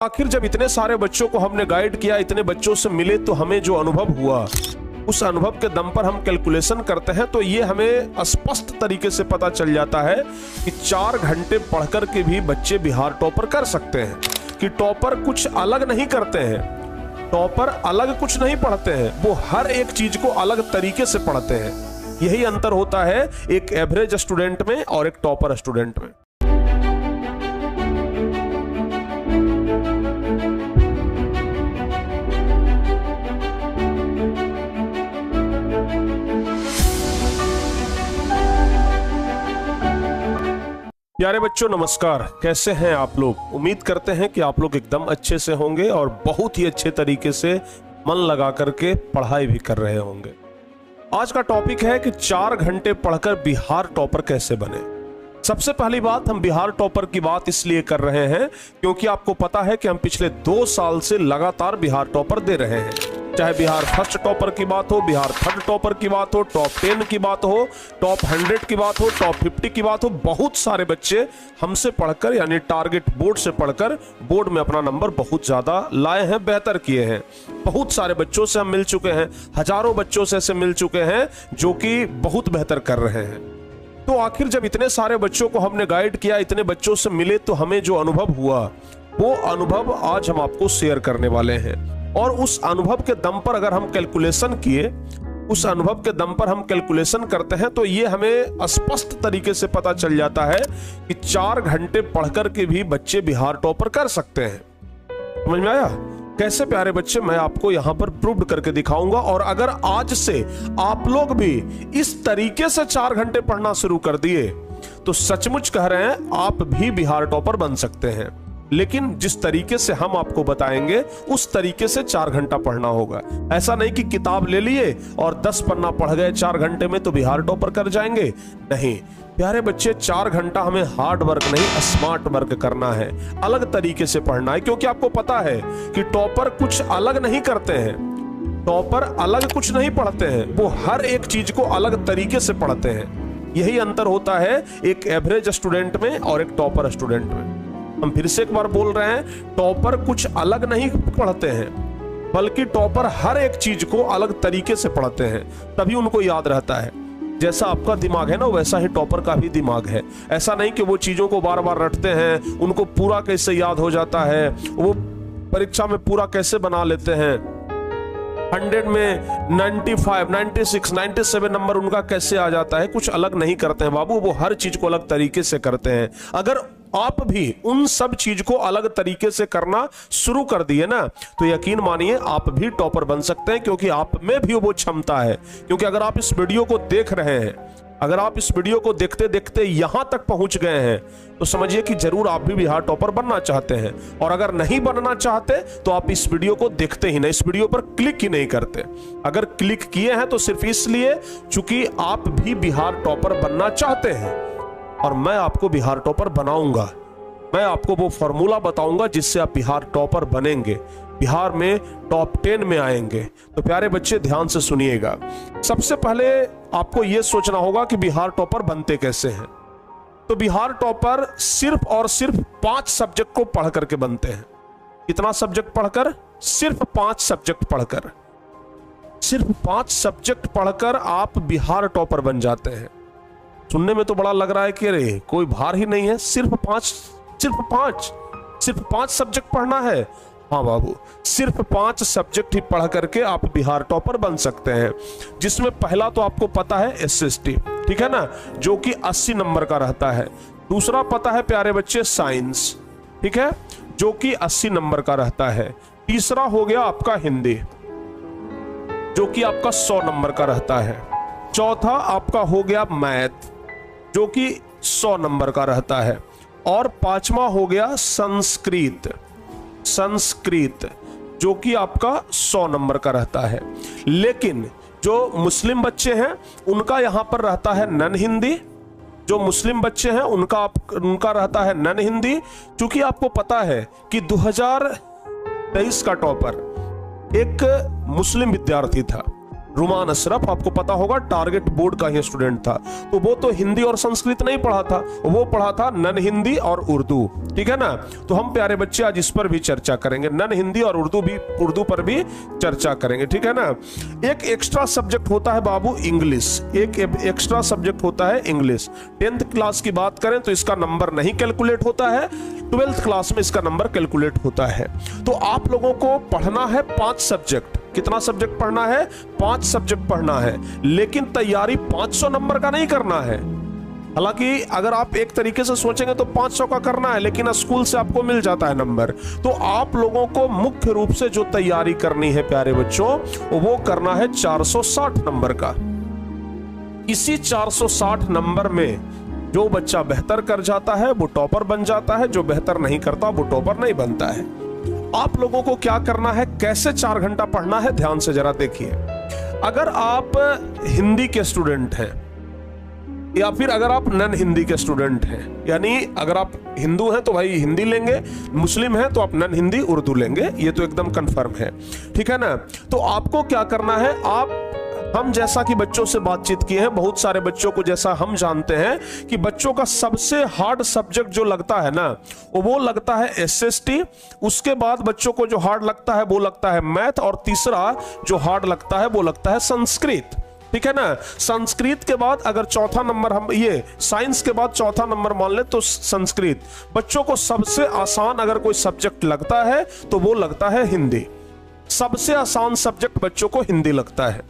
आखिर जब इतने सारे बच्चों को हमने गाइड किया, इतने बच्चों से मिले, तो हमें जो अनुभव हुआ उस अनुभव के दम पर हम कैलकुलेशन करते हैं तो ये हमें स्पष्ट तरीके से पता चल जाता है कि 4 घंटे पढ़कर के भी बच्चे बिहार टॉपर कर सकते हैं। कि टॉपर कुछ अलग नहीं करते हैं, टॉपर अलग कुछ नहीं पढ़ते हैं, वो हर एक चीज को अलग तरीके से पढ़ते हैं। यही अंतर होता है एक एवरेज स्टूडेंट में और एक टॉपर स्टूडेंट में। प्यारे बच्चों नमस्कार, कैसे हैं आप लोग। उम्मीद करते हैं कि आप लोग एकदम अच्छे से होंगे और बहुत ही अच्छे तरीके से मन लगा करके पढ़ाई भी कर रहे होंगे। आज का टॉपिक है कि 4 घंटे पढ़कर बिहार टॉपर कैसे बने। सबसे पहली बात, हम बिहार टॉपर की बात इसलिए कर रहे हैं क्योंकि आपको पता है कि हम पिछले 2 साल से लगातार बिहार टॉपर दे रहे हैं। चाहे बिहार फर्स्ट टॉपर की बात हो, बिहार थर्ड टॉपर की बात हो, टॉप 10 की बात हो, टॉप 100 की बात हो, टॉप 50 की बात हो, बहुत सारे बच्चे हमसे पढ़कर यानी टारगेट बोर्ड से पढ़कर बोर्ड में अपना नंबर बहुत ज्यादा लाए हैं, बेहतर किए हैं। बहुत सारे बच्चों से हम मिल चुके हैं, हजारों बच्चों से ऐसे मिल चुके हैं जो कि बहुत बेहतर कर रहे हैं। तो आखिर जब इतने सारे बच्चों को हमने गाइड किया, इतने बच्चों से मिले, तो हमें जो अनुभव हुआ वो अनुभव आज हम आपको शेयर करने वाले हैं। और उस अनुभव के दम पर अगर हम कैलकुलेशन किए, उस अनुभव के दम पर हम कैलकुलेशन करते हैं तो ये हमें स्पष्ट तरीके से पता चल जाता है कि 4 घंटे पढ़कर के भी बच्चे बिहार टॉपर कर सकते हैं। समझ में आया? कैसे प्यारे बच्चे, मैं आपको यहां पर प्रूव करके दिखाऊंगा। और अगर आज से आप लोग भी इस तरीके से 4 घंटे पढ़ना शुरू कर दिए तो सचमुच कह रहे हैं आप भी बिहार टॉपर बन सकते हैं। लेकिन जिस तरीके से हम आपको बताएंगे उस तरीके से 4 घंटा पढ़ना होगा। ऐसा नहीं कि किताब ले लिए और 10 पन्ना पढ़ गए 4 घंटे में तो बिहार टॉपर कर जाएंगे। नहीं प्यारे बच्चे, 4 घंटा हमें हार्ड वर्क नहीं स्मार्ट वर्क करना है, अलग तरीके से पढ़ना है। क्योंकि आपको पता है कि टॉपर कुछ अलग नहीं करते हैं, टॉपर अलग कुछ नहीं पढ़ते हैं, वो हर एक चीज को अलग तरीके से पढ़ते हैं। यही अंतर होता है एक एवरेज स्टूडेंट में और एक टॉपर स्टूडेंट में। हम फिर से एक बार बोल रहे हैं, टॉपर कुछ अलग नहीं पढ़ते हैं, बल्कि टॉपर हर एक चीज को अलग तरीके से पढ़ते हैं, तभी उनको याद रहता है। जैसा आपका दिमाग है ना, वैसा ही टॉपर का भी दिमाग है। ऐसा नहीं कि वो चीजों को बार बार रटते हैं, उनको पूरा कैसे याद हो जाता है, वो परीक्षा में पूरा कैसे बना लेते हैं, 100 में 95, 96, 97 नंबर उनका कैसे आ जाता है। कुछ अलग नहीं करते हैं बाबू, वो हर चीज को अलग तरीके से करते हैं। अगर आप भी उन सब चीज को अलग तरीके से करना शुरू कर दिए ना तो यकीन मानिए आप भी टॉपर बन सकते हैं, क्योंकि आप में भी वो क्षमता है। क्योंकि अगर आप इस वीडियो को देख रहे हैं, अगर आप इस वीडियो को देखते देखते यहां तक पहुंच गए हैं तो समझिए कि जरूर आप भी बिहार टॉपर बनना चाहते हैं। और अगर नहीं बनना चाहते तो आप इस वीडियो को देखते ही नहीं, इस वीडियो पर क्लिक ही नहीं करते। अगर क्लिक किए हैं तो सिर्फ इसलिए चूंकि आप भी बिहार टॉपर बनना चाहते हैं और मैं आपको बिहार टॉपर बनाऊंगा। मैं आपको वो फॉर्मूला बताऊंगा जिससे आप बिहार टॉपर बनेंगे, बिहार में टॉप 10 में आएंगे। तो प्यारे बच्चे ध्यान से सुनिएगा। सबसे पहले आपको यह सोचना होगा कि बिहार टॉपर बनते कैसे हैं। तो बिहार टॉपर सिर्फ और सिर्फ 5 सब्जेक्ट को पढ़ करके बनते हैं। कितना सब्जेक्ट पढ़कर? सिर्फ 5 सब्जेक्ट पढ़कर। सिर्फ 5 सब्जेक्ट पढ़कर आप बिहार टॉपर बन जाते हैं। सुनने में तो बड़ा लग रहा है कि अरे कोई भार ही नहीं है, सिर्फ 5 सब्जेक्ट पढ़ना है। हाँ बाबू, सिर्फ 5 सब्जेक्ट ही पढ़ करके आप बिहार टॉपर बन सकते हैं। जिसमें पहला तो आपको पता है एसएसटी, ठीक है ना, जो कि 80 नंबर का रहता है। दूसरा पता है प्यारे बच्चे साइंस, ठीक है, जो कि 80 नंबर का रहता है। तीसरा हो गया आपका हिंदी, जो कि आपका 100 नंबर का रहता है। चौथा आपका हो गया मैथ, जो कि 100 नंबर का रहता है। और 5वां हो गया संस्कृत, जो कि आपका 100 नंबर का रहता है। लेकिन जो मुस्लिम बच्चे हैं उनका यहां पर रहता है नन हिंदी, जो मुस्लिम बच्चे हैं उनका रहता है नन हिंदी। क्योंकि आपको पता है कि 2023 का टॉपर एक मुस्लिम विद्यार्थी था, रुमान अशरफ, आपको पता होगा टारगेट बोर्ड का ही स्टूडेंट था, तो वो तो हिंदी और संस्कृत नहीं पढ़ा था, वो पढ़ा था नन हिंदी और उर्दू। ठीक है ना, तो हम प्यारे बच्चे आज इस पर भी चर्चा करेंगे, नन हिंदी और उर्दू पर भी चर्चा करेंगे। ठीक है ना। एक एक्स्ट्रा सब्जेक्ट होता है बाबू इंग्लिश, एक एक्स्ट्रा सब्जेक्ट होता है इंग्लिश। 10th क्लास की बात करें तो इसका नंबर नहीं कैलकुलेट होता है, 12th क्लास में इसका नंबर कैलकुलेट होता है। तो आप लोगों को पढ़ना है 5 सब्जेक्ट। कितना सब्जेक्ट पढ़ना है? 5 सब्जेक्ट पढ़ना है, लेकिन तैयारी 500 नंबर का नहीं करना है। हालांकि अगर आप एक तरीके से सोचेंगे तो 500 का करना है, लेकिन स्कूल से आपको मिल जाता है नंबर। तो आप लोगों को मुख्य रूप से जो तैयारी करनी है प्यारे बच्चों, वो करना है 460 नंबर का। इसी 460 नंबर में जो बच्चा बेहतर कर जाता है वो टॉपर बन जाता है, जो बेहतर नहीं करता वो टॉपर नहीं बनता है। आप लोगों को क्या करना है, कैसे 4 घंटा पढ़ना है, ध्यान से जरा देखिए। अगर आप हिंदी के स्टूडेंट हैं या फिर अगर आप नन हिंदी के स्टूडेंट हैं, यानी अगर आप हिंदू हैं तो भाई हिंदी लेंगे, मुस्लिम हैं तो आप नन हिंदी उर्दू लेंगे, ये तो एकदम कंफर्म है। ठीक है ना। तो आपको क्या करना है, हम जैसा कि बच्चों से बातचीत किए हैं, बहुत सारे बच्चों को जैसा हम जानते हैं कि बच्चों का सबसे हार्ड सब्जेक्ट जो लगता है ना, वो लगता है एसएसटी। उसके बाद बच्चों को जो हार्ड लगता है वो लगता है मैथ, और तीसरा जो हार्ड लगता है वो लगता है संस्कृत। ठीक है ना। संस्कृत के बाद अगर चौथा नंबर हम ये साइंस के बाद चौथा नंबर मान ले तो संस्कृत। बच्चों को सबसे आसान अगर कोई सब्जेक्ट लगता है तो वो लगता है हिंदी। सबसे आसान सब्जेक्ट बच्चों को हिंदी लगता है।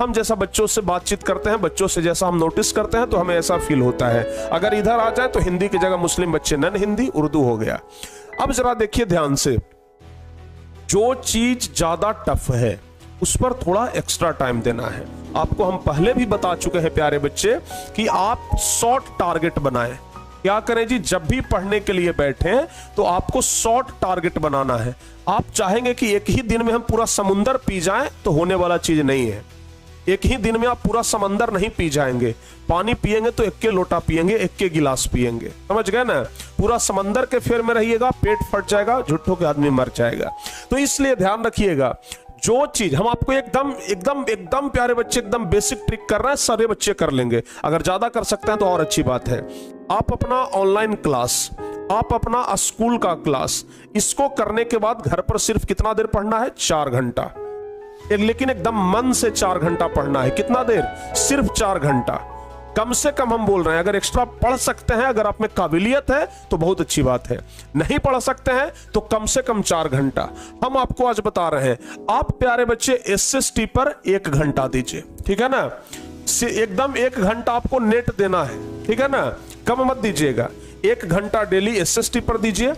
हम जैसा बच्चों से बातचीत करते हैं, बच्चों से जैसा हम नोटिस करते हैं, तो हमें ऐसा फील होता है। अगर इधर आ जाए तो हिंदी की जगह मुस्लिम बच्चे नन हिंदी उर्दू हो गया। अब जरा देखिए ध्यान से, जो चीज ज्यादा टफ है उस पर थोड़ा एक्स्ट्रा टाइम देना है। आपको हम पहले भी बता चुके हैं प्यारे बच्चे कि आप शॉर्ट टारगेट बनाएं। क्या करें जी, जब भी पढ़ने के लिए बैठे तो आपको शॉर्ट टारगेट बनाना है। आप चाहेंगे कि एक ही दिन में हम पूरा समुंदर पी जाएं, तो होने वाला चीज नहीं है। एक ही दिन में आप पूरा समंदर नहीं पी जाएंगे। पानी पिएंगे तो एक के लोटा पिएंगे, एक के गिलास पिएंगे, समझ गए ना। पूरा समंदर के फेर में रहिएगा, पेट फट जाएगा, झुट्ठों के आदमी मर जाएगा। तो इसलिए ध्यान रखिएगा, जो चीज हम आपको एकदम एकदम एकदम प्यारे बच्चे एकदम बेसिक ट्रिक कर रहे हैं, सारे बच्चे कर लेंगे। अगर ज्यादा कर सकते हैं तो और अच्छी बात है। आप अपना ऑनलाइन क्लास, आप अपना स्कूल का क्लास, इसको करने के बाद घर पर सिर्फ कितना देर पढ़ना है? 4 घंटा। लेकिन एकदम मन से 4 घंटा पढ़ना है। कितना देर? सिर्फ 4 घंटा। कम से कम हम बोल रहे हैं, अगर एक्स्ट्रा पढ़ सकते हैं, अगर आप में काबिलियत है तो बहुत अच्छी बात है। नहीं पढ़ सकते हैं तो कम से कम 4 घंटा हम आपको आज बता रहे हैं। आप प्यारे बच्चे एसएसटी पर 1 घंटा दीजिए। ठीक है ना। एकदम 1 घंटा आपको नेट देना है। ठीक है ना, कम मत दीजिएगा। 1 घंटा डेली एसएसटी पर दीजिए।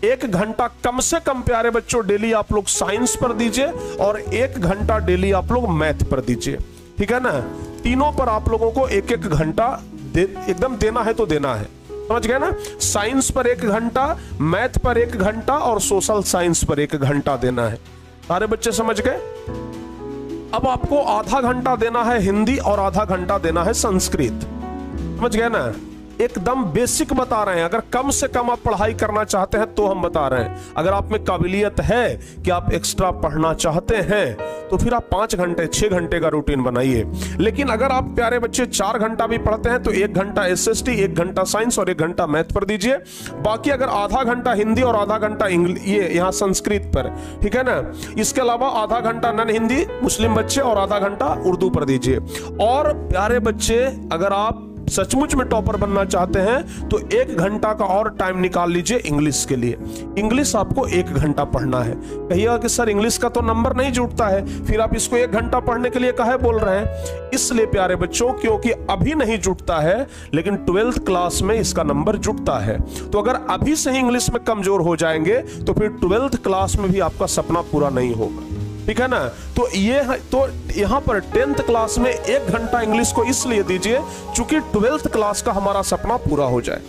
1 घंटा कम से कम प्यारे बच्चों डेली आप लोग साइंस पर दीजिए, और 1 घंटा डेली आप लोग मैथ पर दीजिए। ठीक है ना। तीनों पर आप लोगों को 1-1 घंटा एकदम देना है तो देना है, समझ गए ना। साइंस पर 1 घंटा, मैथ पर 1 घंटा और सोशल साइंस पर 1 घंटा देना है। सारे बच्चे समझ गए। अब आपको आधा घंटा देना है हिंदी और आधा घंटा देना है संस्कृत, समझ गए ना। एकदम बेसिक बता रहे हैं। अगर कम से कम आप पढ़ाई करना चाहते हैं तो हम बता रहे हैं। अगर आप में काबिलियत है कि आप एक्स्ट्रा पढ़ना चाहते हैं तो फिर आप 5 घंटे 6 घंटे का रूटीन बनाइए। लेकिन अगर आप प्यारे बच्चे 4 घंटा भी पढ़ते हैं तो 1 घंटा एसएसटी, 1 घंटा साइंस और 1 घंटा मैथ पर दीजिए। बाकी अगर आधा घंटा हिंदी और आधा घंटा ये यहाँ संस्कृत पर, ठीक है ना। इसके अलावा आधा घंटा नन हिंदी मुस्लिम बच्चे और आधा घंटा उर्दू पर दीजिए। और प्यारे बच्चे, अगर आप सचमुच में टॉपर बनना चाहते हैं तो 1 घंटा का और टाइम निकाल लीजिए इंग्लिश के लिए। इंग्लिश आपको 1 घंटा पढ़ना है। कहिएगा कि सर इंग्लिश का तो नंबर नहीं जुटता है, फिर आप इसको 1 घंटा पढ़ने के लिए काहे बोल रहे हैं? इसलिए प्यारे बच्चों, क्योंकि अभी नहीं जुटता है, लेकिन 12th क्लास में इसका नंबर जुटता है। तो अगर अभी से ही इंग्लिश में कमजोर हो जाएंगे तो फिर 12th क्लास में भी आपका सपना पूरा नहीं होगा। ठीक है ना। तो यहाँ पर 10th क्लास में 1 घंटा इंग्लिश को इसलिए दीजिए चूंकि 12th क्लास का हमारा सपना पूरा हो जाए,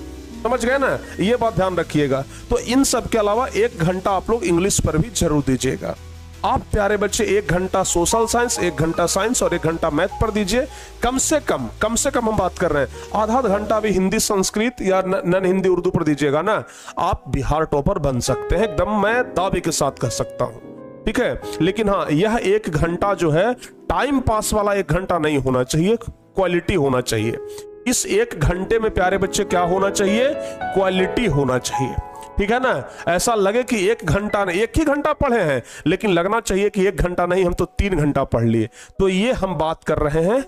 समझ गए ना। ये बात ध्यान रखिएगा। तो इन सब के अलावा 1 घंटा आप लोग इंग्लिश पर भी जरूर दीजिएगा। आप प्यारे बच्चे 1 घंटा सोशल साइंस, 1 घंटा साइंस और 1 घंटा मैथ पर दीजिए। कम से कम हम बात कर रहे हैं आधा घंटा भी हिंदी संस्कृत या नन हिंदी उर्दू पर दीजिएगा ना, आप बिहार टॉपर बन सकते हैं। एकदम मैं दावे के साथ कह सकता हूं। ठीक है। लेकिन हाँ, यह 1 घंटा जो है टाइम पास वाला 1 घंटा नहीं होना चाहिए, क्वालिटी होना चाहिए। इस 1 घंटे में प्यारे बच्चे क्या होना चाहिए? क्वालिटी होना चाहिए, ठीक है ना। ऐसा लगे कि 1 घंटा नहीं, 1 ही घंटा पढ़े हैं, लेकिन लगना चाहिए कि 1 घंटा नहीं, हम तो 3 घंटा पढ़ लिए। तो ये हम बात कर रहे हैं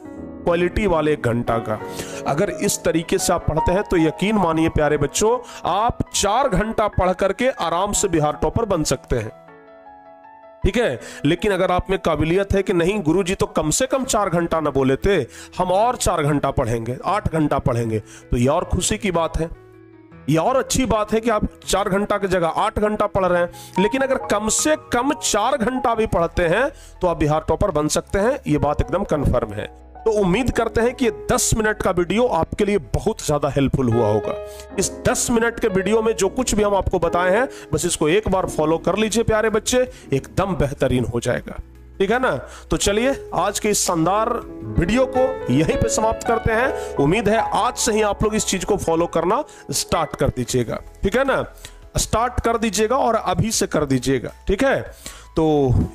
क्वालिटी वाले 1 घंटा का। अगर इस तरीके से आप पढ़ते हैं तो यकीन मानिए प्यारे बच्चों, आप 4 घंटा पढ़ करके आराम से बिहार टॉपर बन सकते हैं, ठीक है। लेकिन अगर आप में काबिलियत है कि नहीं गुरुजी तो कम से कम 4 घंटा ना बोले थे, हम और 4 घंटा पढ़ेंगे, 8 घंटा पढ़ेंगे, तो यह और खुशी की बात है, यह और अच्छी बात है कि आप 4 घंटा की जगह 8 घंटा पढ़ रहे हैं। लेकिन अगर कम से कम 4 घंटा भी पढ़ते हैं तो आप बिहार टॉपर बन सकते हैं, यह बात एकदम कंफर्म है। तो उम्मीद करते हैं कि ये 10 मिनट का वीडियो आपके लिए बहुत ज्यादा हेल्पफुल हुआ होगा। इस 10 मिनट के वीडियो में जो कुछ भी हम आपको बताए हैं, बस इसको एक बार फॉलो कर लीजिए प्यारे बच्चे, एकदम बेहतरीन हो जाएगा, ठीक है ना। तो चलिए आज के इस शानदार वीडियो को यहीं पे समाप्त करते हैं। उम्मीद है आज से ही आप लोग इस चीज को फॉलो करना स्टार्ट कर दीजिएगा, ठीक है ना। स्टार्ट कर दीजिएगा और अभी से कर दीजिएगा, ठीक है। तो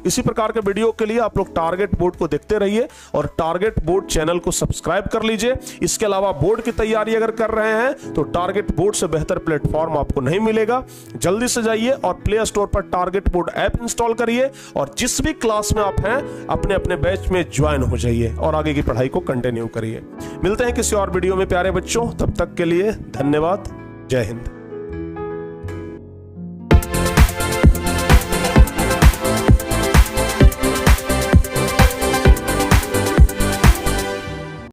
इसी प्रकार के वीडियो के लिए आप लोग टारगेट बोर्ड को देखते रहिए और टारगेट बोर्ड चैनल को सब्सक्राइब कर लीजिए। इसके अलावा बोर्ड की तैयारी अगर कर रहे हैं तो टारगेट बोर्ड से बेहतर प्लेटफॉर्म आपको नहीं मिलेगा। जल्दी से जाइए और प्ले स्टोर पर टारगेट बोर्ड ऐप इंस्टॉल करिए और जिस भी क्लास में आप हैं अपने अपने बैच में ज्वाइन हो जाइए और आगे की पढ़ाई को कंटिन्यू करिए। मिलते हैं किसी और वीडियो में प्यारे बच्चों, तब तक के लिए धन्यवाद। जय हिंद।